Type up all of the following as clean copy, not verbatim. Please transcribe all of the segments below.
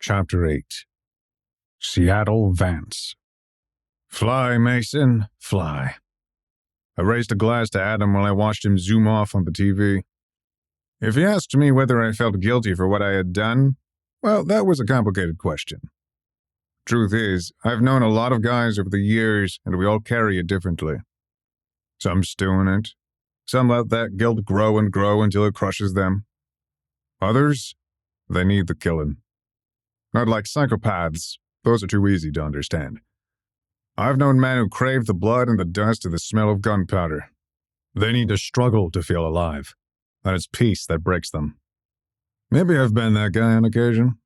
Chapter 8 Seattle Vance. Fly, Mason, fly. I raised a glass to Adam while I watched him zoom off on the TV. If he asked me whether I felt guilty for what I had done, well, that was a complicated question. Truth is, I've known a lot of guys over the years, and we all carry it differently. Some stew in it. Some let that guilt grow and grow until it crushes them. Others, they need the killing. Not like psychopaths. Those are too easy to understand. I've known men who crave the blood and the dust and the smell of gunpowder. They need to struggle to feel alive, and it's peace that breaks them. Maybe I've been that guy on occasion.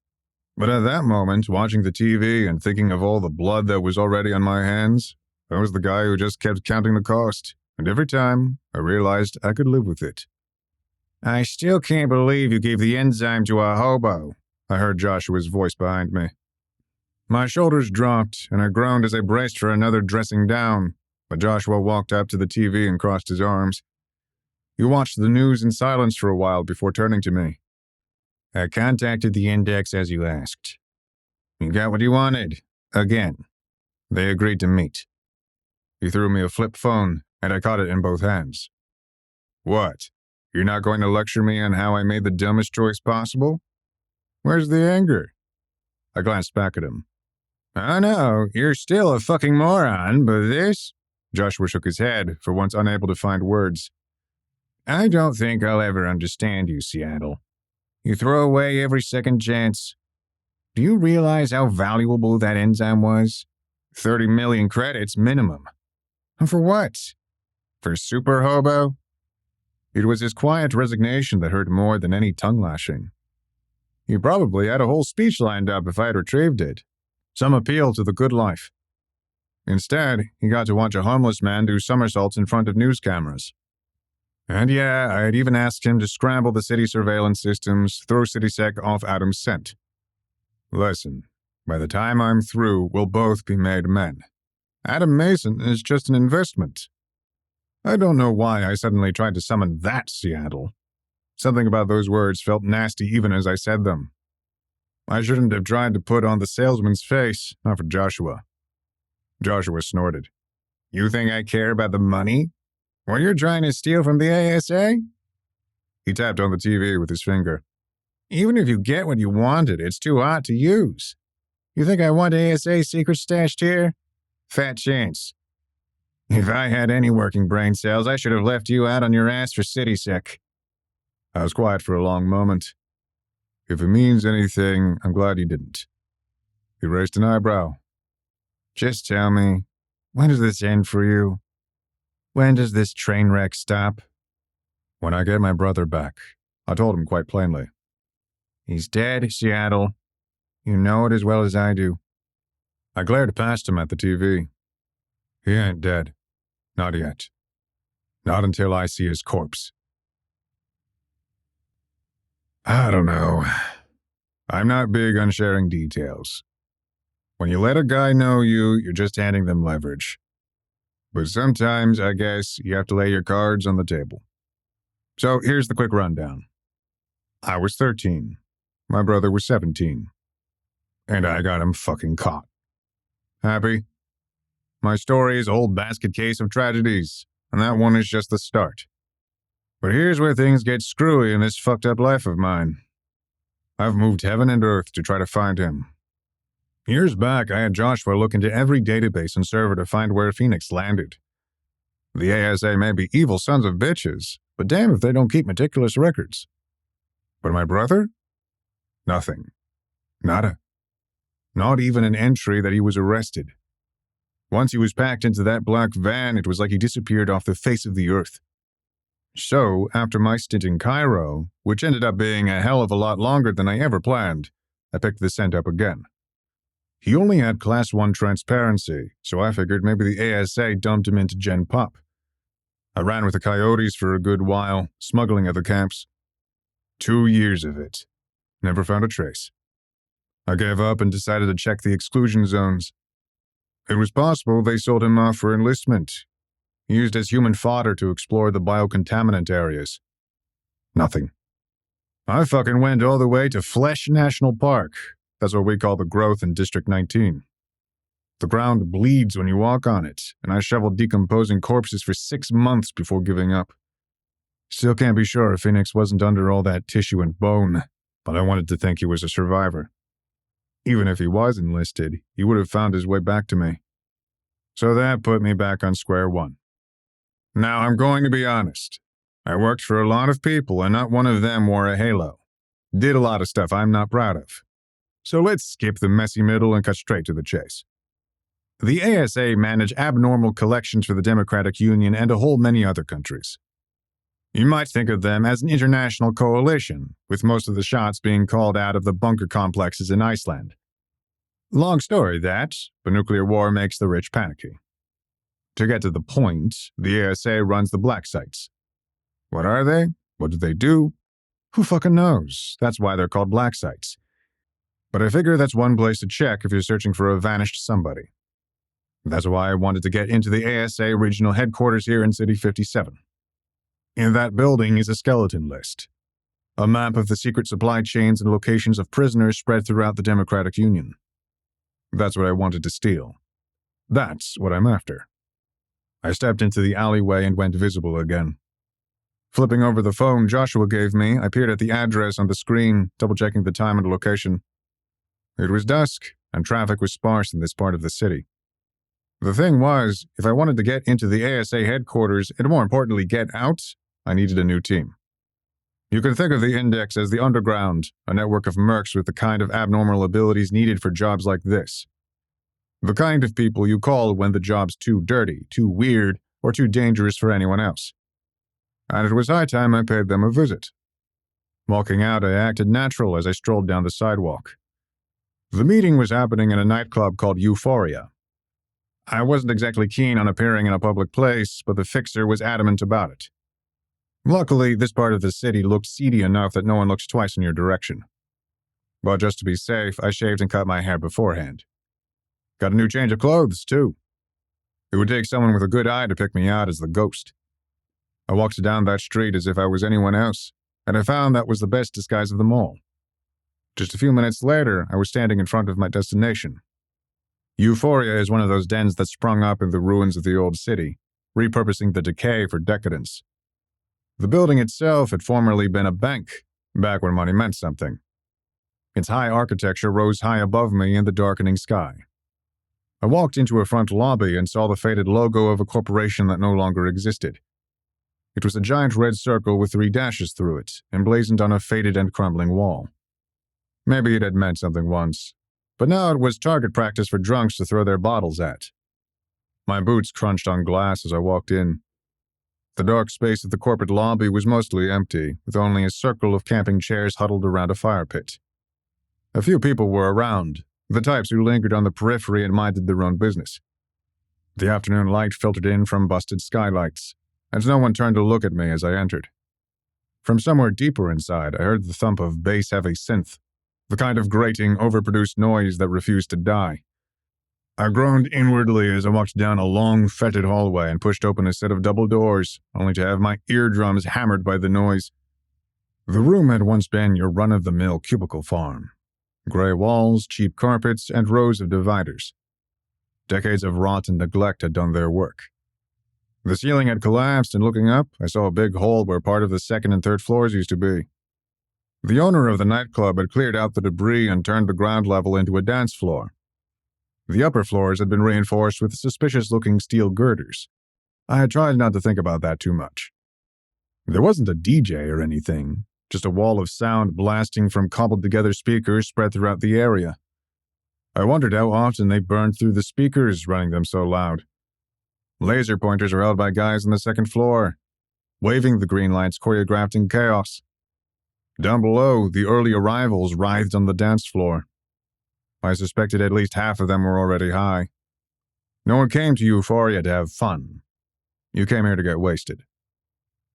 But at that moment, watching the TV and thinking of all the blood that was already on my hands, I was the guy who just kept counting the cost, and every time, I realized I could live with it. I still can't believe you gave the enzyme to a hobo, I heard Joshua's voice behind me. My shoulders dropped, and I groaned as I braced for another dressing down, but Joshua walked up to the TV and crossed his arms. He watched the news in silence for a while before turning to me. I contacted the index as you asked. You got what you wanted. Again. They agreed to meet. He threw me a flip phone, and I caught it in both hands. What? You're not going to lecture me on how I made the dumbest choice possible? Where's the anger? I glanced back at him. Oh no, you're still a fucking moron, but this... Joshua shook his head, for once unable to find words. I don't think I'll ever understand you, Seattle. You throw away every second chance. Do you realize how valuable that enzyme was? 30 million credits minimum. And for what? For super hobo? It was his quiet resignation that hurt more than any tongue lashing. He probably had a whole speech lined up if I had retrieved it. Some appeal to the good life. Instead, he got to watch a homeless man do somersaults in front of news cameras. And yeah, I had even asked him to scramble the city surveillance systems, throw CitySec off Adam's scent. Listen, by the time I'm through, we'll both be made men. Adam Mason is just an investment. I don't know why I suddenly tried to summon that Seattle. Something about those words felt nasty even as I said them. I shouldn't have tried to put on the salesman's face, not for Joshua. Joshua snorted. You think I care about the money? What you're trying to steal from the ASA? He tapped on the TV with his finger. Even if you get what you wanted, it's too hot to use. You think I want ASA secret stashed here? Fat chance. If I had any working brain cells, I should have left you out on your ass for CitySec. I was quiet for a long moment. If it means anything, I'm glad you didn't. He raised an eyebrow. Just tell me, when does this end for you? When does this train wreck stop? When I get my brother back, I told him quite plainly. He's dead, Seattle. You know it as well as I do. I glared past him at the TV. He ain't dead. Not yet. Not until I see his corpse. I don't know. I'm not big on sharing details. When you let a guy know you, you're just handing them leverage. But sometimes, I guess, you have to lay your cards on the table. So here's the quick rundown. I was 13. My brother was 17. And I got him fucking caught. Happy? My story is a whole basket case of tragedies, and that one is just the start. But here's where things get screwy in this fucked up life of mine. I've moved heaven and earth to try to find him. Years back, I had Joshua look into every database and server to find where Phoenix landed. The ASA may be evil sons of bitches, but damn if they don't keep meticulous records. But my brother? Nothing. Nada. Not even an entry that he was arrested. Once he was packed into that black van, it was like he disappeared off the face of the earth. So, after my stint in Cairo, which ended up being a hell of a lot longer than I ever planned, I picked the scent up again. He only had Class 1 transparency, so I figured maybe the ASA dumped him into Gen Pop. I ran with the coyotes for a good while, smuggling at the camps. 2 years of it. Never found a trace. I gave up and decided to check the exclusion zones. It was possible they sold him off for enlistment, used as human fodder to explore the biocontaminant areas. Nothing. I fucking went all the way to Flesh National Park, That's what we call the growth in District 19. The ground bleeds when you walk on it, and I shoveled decomposing corpses for 6 months before giving up. Still can't be sure if Phoenix wasn't under all that tissue and bone, but I wanted to think he was a survivor. Even if he was enlisted, he would have found his way back to me. So that put me back on square one. Now, I'm going to be honest. I worked for a lot of people, and not one of them wore a halo. Did a lot of stuff I'm not proud of. So let's skip the messy middle and cut straight to the chase. The ASA manage abnormal collections for the Democratic Union and a whole many other countries. You might think of them as an international coalition, with most of the shots being called out of the bunker complexes in Iceland. Long story that, but nuclear war makes the rich panicky. To get to the point, the ASA runs the black sites. What are they? What do they do? Who fucking knows? That's why they're called black sites. But I figure that's one place to check if you're searching for a vanished somebody. That's why I wanted to get into the ASA regional headquarters here in City 57. In that building is a skeleton list. A map of the secret supply chains and locations of prisoners spread throughout the Democratic Union. That's what I wanted to steal. That's what I'm after. I stepped into the alleyway and went visible again. Flipping over the phone Joshua gave me, I peered at the address on the screen, double-checking the time and location. It was dusk, and traffic was sparse in this part of the city. The thing was, if I wanted to get into the ASA headquarters, and more importantly get out, I needed a new team. You can think of the Index as the underground, a network of mercs with the kind of abnormal abilities needed for jobs like this. The kind of people you call when the job's too dirty, too weird, or too dangerous for anyone else. And it was high time I paid them a visit. Walking out, I acted natural as I strolled down the sidewalk. The meeting was happening in a nightclub called Euphoria. I wasn't exactly keen on appearing in a public place, but the fixer was adamant about it. Luckily, this part of the city looked seedy enough that no one looks twice in your direction. But just to be safe, I shaved and cut my hair beforehand. Got a new change of clothes, too. It would take someone with a good eye to pick me out as the ghost. I walked down that street as if I was anyone else, and I found that was the best disguise of them all. Just a few minutes later, I was standing in front of my destination. Euphoria is one of those dens that sprung up in the ruins of the old city, repurposing the decay for decadence. The building itself had formerly been a bank, back when money meant something. Its high architecture rose high above me in the darkening sky. I walked into a front lobby and saw the faded logo of a corporation that no longer existed. It was a giant red circle with 3 dashes through it, emblazoned on a faded and crumbling wall. Maybe it had meant something once, but now it was target practice for drunks to throw their bottles at. My boots crunched on glass as I walked in. The dark space of the corporate lobby was mostly empty, with only a circle of camping chairs huddled around a fire pit. A few people were around, the types who lingered on the periphery and minded their own business. The afternoon light filtered in from busted skylights, and no one turned to look at me as I entered. From somewhere deeper inside, I heard the thump of bass-heavy synth, the kind of grating, overproduced noise that refused to die. I groaned inwardly as I walked down a long, fetid hallway and pushed open a set of double doors, only to have my eardrums hammered by the noise. The room had once been your run-of-the-mill cubicle farm. Gray walls, cheap carpets, and rows of dividers. Decades of rot and neglect had done their work. The ceiling had collapsed, and looking up, I saw a big hole where part of the second and third floors used to be. The owner of the nightclub had cleared out the debris and turned the ground level into a dance floor. The upper floors had been reinforced with suspicious-looking steel girders. I had tried not to think about that too much. There wasn't a DJ or anything, just a wall of sound blasting from cobbled-together speakers spread throughout the area. I wondered how often they burned through the speakers running them so loud. Laser pointers were held by guys on the second floor, waving the green lights choreographed in chaos. Down below, the early arrivals writhed on the dance floor. I suspected at least half of them were already high. No one came to Euphoria to have fun. You came here to get wasted.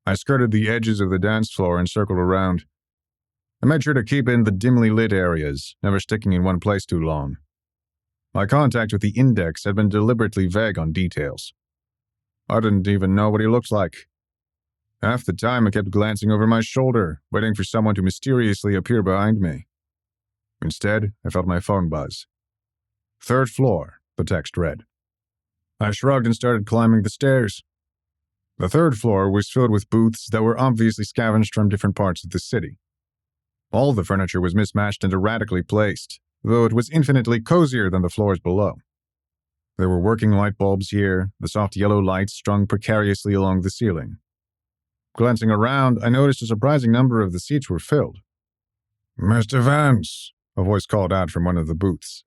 I skirted the edges of the dance floor and circled around. I made sure to keep in the dimly lit areas, never sticking in one place too long. My contact with the Index had been deliberately vague on details. I didn't even know what he looked like. Half the time I kept glancing over my shoulder, waiting for someone to mysteriously appear behind me. Instead, I felt my phone buzz. "Third floor," the text read. I shrugged and started climbing the stairs. The third floor was filled with booths that were obviously scavenged from different parts of the city. All the furniture was mismatched and erratically placed, though it was infinitely cozier than the floors below. There were working light bulbs here, the soft yellow lights strung precariously along the ceiling. Glancing around, I noticed a surprising number of the seats were filled. "Mr. Vance," a voice called out from one of the booths.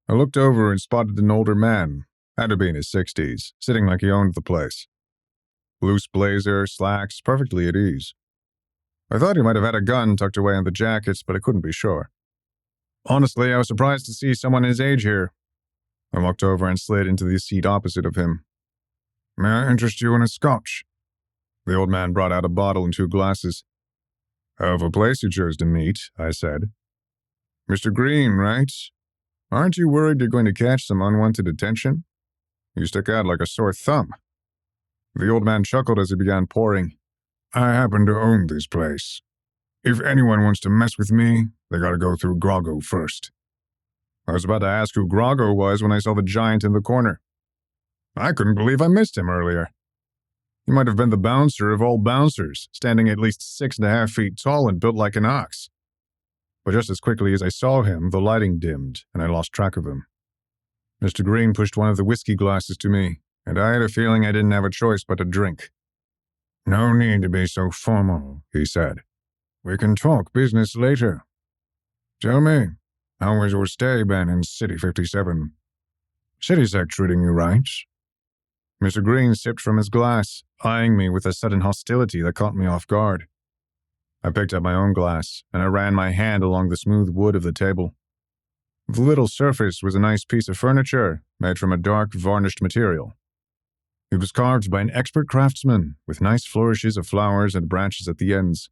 I looked over and spotted an older man, had to be in his 60s, sitting like he owned the place. Loose blazer, slacks, perfectly at ease. I thought he might have had a gun tucked away in the jackets, but I couldn't be sure. Honestly, I was surprised to see someone his age here. I walked over and slid into the seat opposite of him. "May I interest you in a scotch?" The old man brought out a bottle and 2 glasses. "Hell of a place you chose to meet," I said. "Mr. Green, right? Aren't you worried you're going to catch some unwanted attention? You stick out like a sore thumb." The old man chuckled as he began pouring. "I happen to own this place. If anyone wants to mess with me, they gotta go through Groggo first." I was about to ask who Groggo was when I saw the giant in the corner. I couldn't believe I missed him earlier. He might have been the bouncer of all bouncers, standing at least 6.5 feet tall and built like an ox. But just as quickly as I saw him, the lighting dimmed, and I lost track of him. Mr. Green pushed one of the whiskey glasses to me, and I had a feeling I didn't have a choice but to drink. "No need to be so formal," he said. "We can talk business later. Tell me, how was your stay been in City 57? CitySec treating you right?" Mr. Green sipped from his glass, eyeing me with a sudden hostility that caught me off guard. I picked up my own glass, and I ran my hand along the smooth wood of the table. The little surface was a nice piece of furniture, made from a dark, varnished material. It was carved by an expert craftsman, with nice flourishes of flowers and branches at the ends.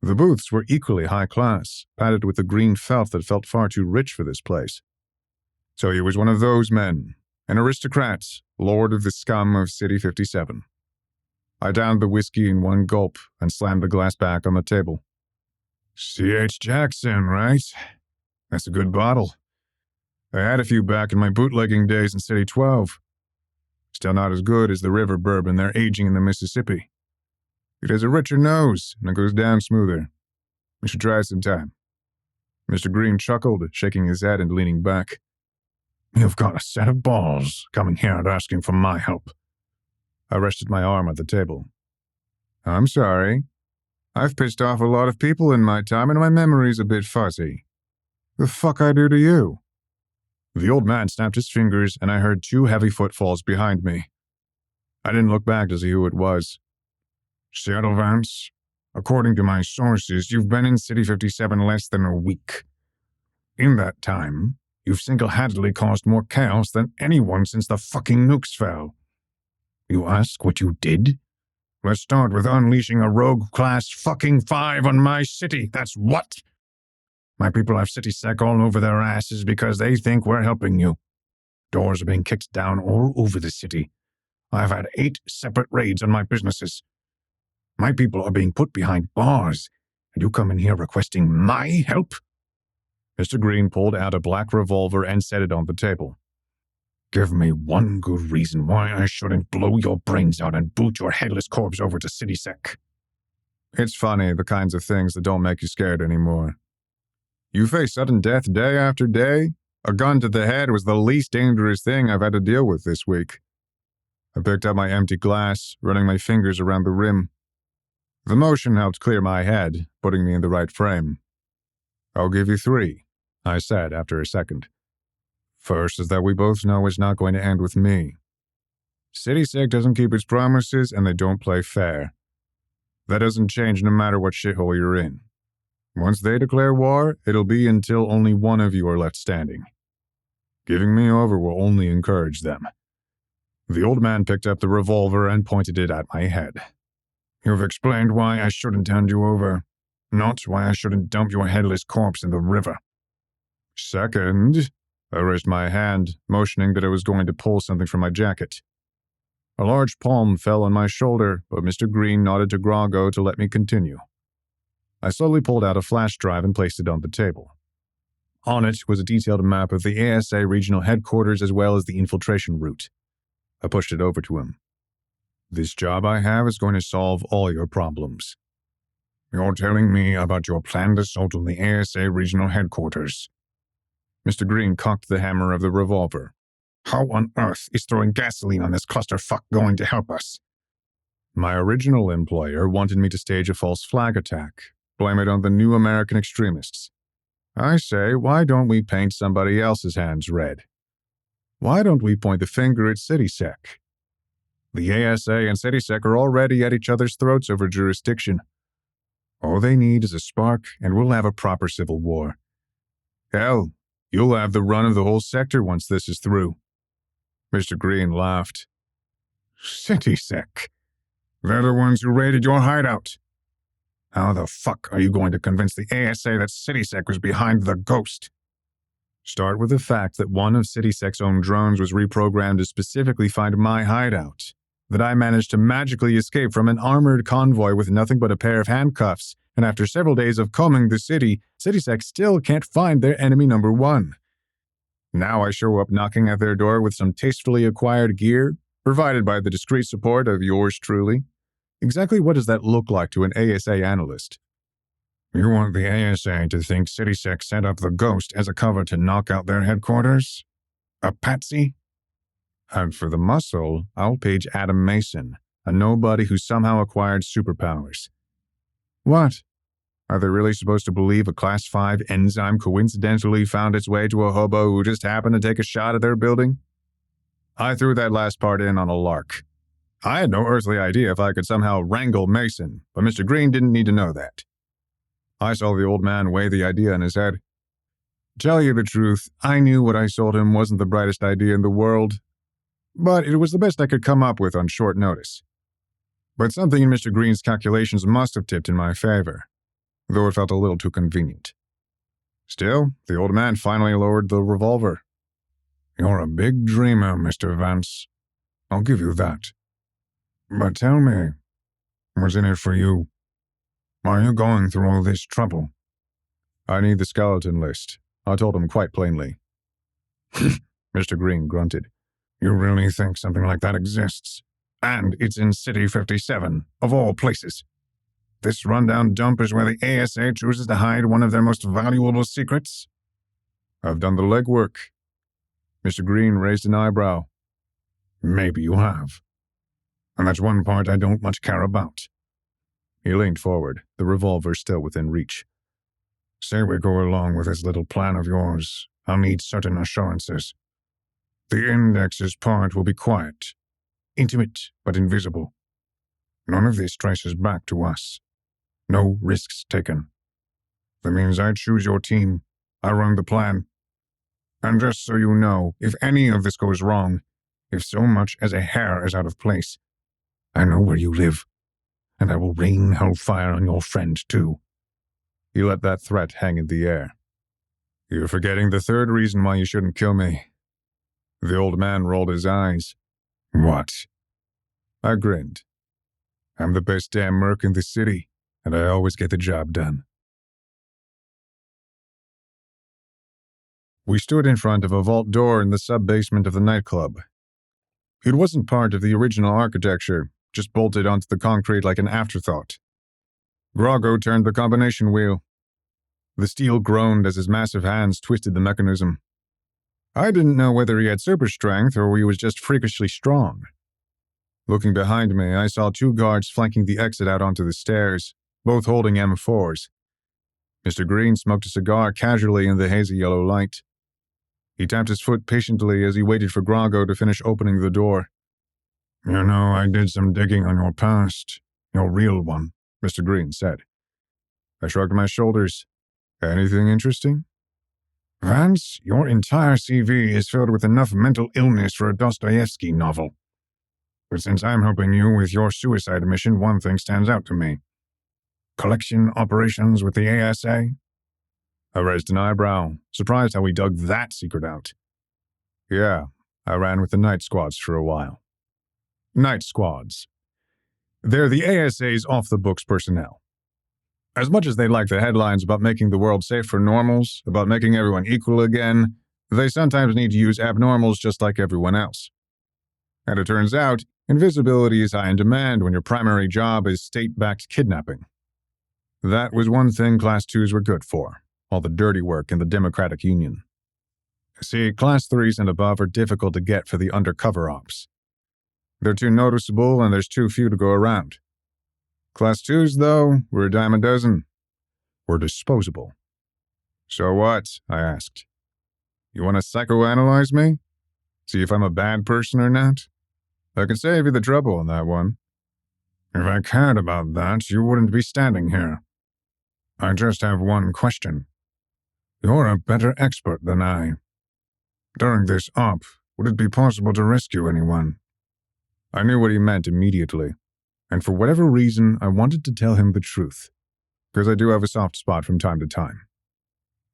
The booths were equally high class, padded with the green felt that felt far too rich for this place. So he was one of those men, an aristocrat, lord of the scum of City 57. I downed the whiskey in one gulp and slammed the glass back on the table. "C.H. Jackson, right? That's a good bottle. I had a few back in my bootlegging days in City 12. Still not as good as the river bourbon they're aging in the Mississippi. It has a richer nose, and it goes down smoother. You should try it sometime." Mr. Green chuckled, shaking his head and leaning back. "You've got a set of balls, coming here and asking for my help." I rested my arm on the table. "I'm sorry. I've pissed off a lot of people in my time, and my memory's a bit fuzzy. The fuck I do to you?" The old man snapped his fingers, and I heard 2 heavy footfalls behind me. I didn't look back to see who it was. "Seattle Vance, according to my sources, you've been in City 57 less than a week. In that time, you've single-handedly caused more chaos than anyone since the fucking nukes fell. You ask what you did? Let's start with unleashing a rogue class fucking 5 on my city, that's what. My people have CitySec all over their asses because they think we're helping you. Doors are being kicked down all over the city. I've had 8 separate raids on my businesses. My people are being put behind bars, and you come in here requesting my help?" Mr. Green pulled out a black revolver and set it on the table. "Give me one good reason why I shouldn't blow your brains out and boot your headless corpse over to CitySec." It's funny, the kinds of things that don't make you scared anymore. You face sudden death day after day. A gun to the head was the least dangerous thing I've had to deal with this week. I picked up my empty glass, running my fingers around the rim. The motion helped clear my head, putting me in the right frame. "I'll give you 3, I said after a second. First is that we both know it's not going to end with me. CitySec doesn't keep its promises, and they don't play fair. That doesn't change no matter what shithole you're in. Once they declare war, it'll be until only one of you are left standing. Giving me over will only encourage them." The old man picked up the revolver and pointed it at my head. "You've explained why I shouldn't hand you over, not why I shouldn't dump your headless corpse in the river." "Second," I raised my hand, motioning that I was going to pull something from my jacket. A large palm fell on my shoulder, but Mr. Green nodded to Groggo to let me continue. I slowly pulled out a flash drive and placed it on the table. On it was a detailed map of the ASA regional headquarters as well as the infiltration route. I pushed it over to him. This job I have is going to solve all your problems. You're telling me about your planned assault on the ASA regional headquarters. Mr. Green cocked the hammer of the revolver. How on earth is throwing gasoline on this clusterfuck going to help us? My original employer wanted me to stage a false flag attack, blame it on the new American extremists. I say, why don't we paint somebody else's hands red? Why don't we point the finger at CitySec? The ASA and CitySec are already at each other's throats over jurisdiction. All they need is a spark, and we'll have a proper civil war. Hell, you'll have the run of the whole sector once this is through. Mr. Green laughed. CitySec. They're the ones who raided your hideout. How the fuck are you going to convince the ASA that CitySec was behind the ghost? Start with the fact that one of CitySec's own drones was reprogrammed to specifically find my hideout, that I managed to magically escape from an armored convoy with nothing but a pair of handcuffs, and after several days of combing the city, CitySec still can't find their enemy number one. Now I show up knocking at their door with some tastefully acquired gear, provided by the discreet support of yours truly. Exactly what does that look like to an ASA analyst? You want the ASA to think CitySec set up the ghost as a cover to knock out their headquarters? A patsy? And for the muscle, I'll page Adam Mason, a nobody who somehow acquired superpowers. What? Are they really supposed to believe a Class 5 enzyme coincidentally found its way to a hobo who just happened to take a shot at their building? I threw that last part in on a lark. I had no earthly idea if I could somehow wrangle Mason, but Mr. Green didn't need to know that. I saw the old man weigh the idea in his head. Tell you the truth, I knew what I sold him wasn't the brightest idea in the world, but it was the best I could come up with on short notice. But something in Mr. Green's calculations must have tipped in my favor, though it felt a little too convenient. Still, the old man finally lowered the revolver. You're a big dreamer, Mr. Vance. I'll give you that. But tell me, what's in it for you? Why are you going through all this trouble? I need the skeleton list, I told him quite plainly. Mr. Green grunted. You really think something like that exists? And it's in City 57, of all places. This rundown dump is where the ASA chooses to hide one of their most valuable secrets? I've done the legwork. Mr. Green raised an eyebrow. Maybe you have. And that's one part I don't much care about. He leaned forward, the revolver still within reach. Say we go along with this little plan of yours. I'll need certain assurances. The index's part will be quiet, intimate but invisible. None of this traces back to us. No risks taken. That means I choose your team. I run the plan. And just so you know, if any of this goes wrong, if so much as a hair is out of place, I know where you live, and I will rain hellfire on your friend too. He let that threat hang in the air. You're forgetting the third reason why you shouldn't kill me. The old man rolled his eyes. What? I grinned. I'm the best damn merc in the city, and I always get the job done. We stood in front of a vault door in the sub-basement of the nightclub. It wasn't part of the original architecture, just bolted onto the concrete like an afterthought. Grago turned the combination wheel. The steel groaned as his massive hands twisted the mechanism. I didn't know whether he had super strength or he was just freakishly strong. Looking behind me, I saw two guards flanking the exit out onto the stairs, both holding M4s. Mr. Green smoked a cigar casually in the hazy yellow light. He tapped his foot patiently as he waited for Grago to finish opening the door. You know, I did some digging on your past, your real one, Mr. Green said. I shrugged my shoulders. Anything interesting? Vance, your entire CV is filled with enough mental illness for a Dostoevsky novel. But since I'm helping you with your suicide mission, one thing stands out to me. Collection operations with the ASA? I raised an eyebrow, surprised how he dug that secret out. Yeah, I ran with the night squads for a while. Night squads. They're the ASA's off-the-books personnel. As much as they like the headlines about making the world safe for normals, about making everyone equal again, they sometimes need to use abnormals just like everyone else. And it turns out, invisibility is high in demand when your primary job is state-backed kidnapping. That was one thing Class 2s were good for, all the dirty work in the Democratic Union. See, Class 3s and above are difficult to get for the undercover ops. They're too noticeable and there's too few to go around. Class 2s, though, were a dime a dozen. Were disposable. So what? I asked. You want to psychoanalyze me? See if I'm a bad person or not? I can save you the trouble on that one. If I cared about that, you wouldn't be standing here. I just have one question. You're a better expert than I. During this op, would it be possible to rescue anyone? I knew what he meant immediately, and for whatever reason, I wanted to tell him the truth, because I do have a soft spot from time to time.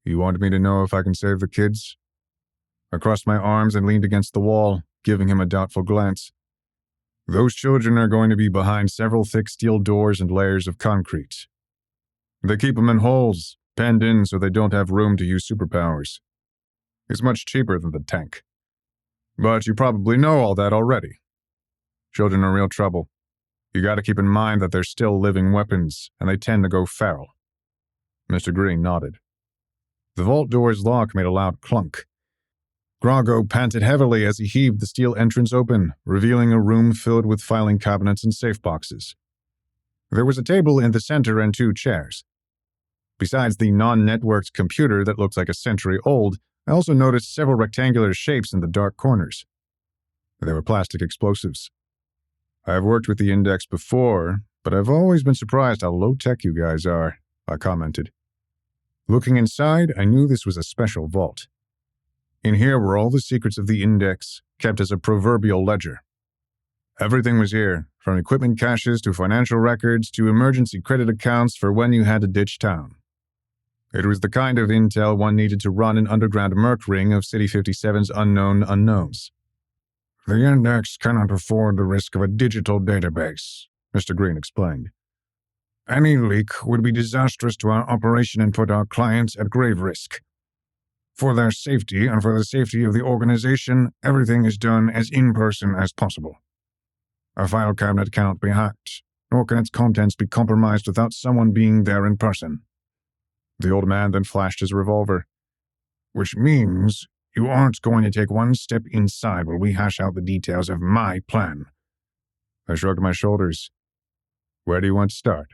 You want me to know if I can save the kids? I crossed my arms and leaned against the wall, giving him a doubtful glance. Those children are going to be behind several thick steel doors and layers of concrete. They keep them in holes, penned in so they don't have room to use superpowers. It's much cheaper than the tank. But you probably know all that already. Children are real trouble. You gotta keep in mind that they're still living weapons, and they tend to go feral. Mr. Green nodded. The vault door's lock made a loud clunk. Grago panted heavily as he heaved the steel entrance open, revealing a room filled with filing cabinets and safe boxes. There was a table in the center and 2 chairs. Besides the non-networked computer that looked like a century old, I also noticed several rectangular shapes in the dark corners. They were plastic explosives. I've worked with the Index before, but I've always been surprised how low-tech you guys are, I commented. Looking inside, I knew this was a special vault. In here were all the secrets of the Index, kept as a proverbial ledger. Everything was here, from equipment caches to financial records to emergency credit accounts for when you had to ditch town. It was the kind of intel one needed to run an underground merc ring of City 57's unknown unknowns. The Index cannot afford the risk of a digital database, Mr. Green explained. Any leak would be disastrous to our operation and put our clients at grave risk. For their safety and for the safety of the organization, everything is done as in-person as possible. A file cabinet cannot be hacked, nor can its contents be compromised without someone being there in person. The old man then flashed his revolver. Which means you aren't going to take one step inside while we hash out the details of my plan. I shrugged my shoulders. Where do you want to start?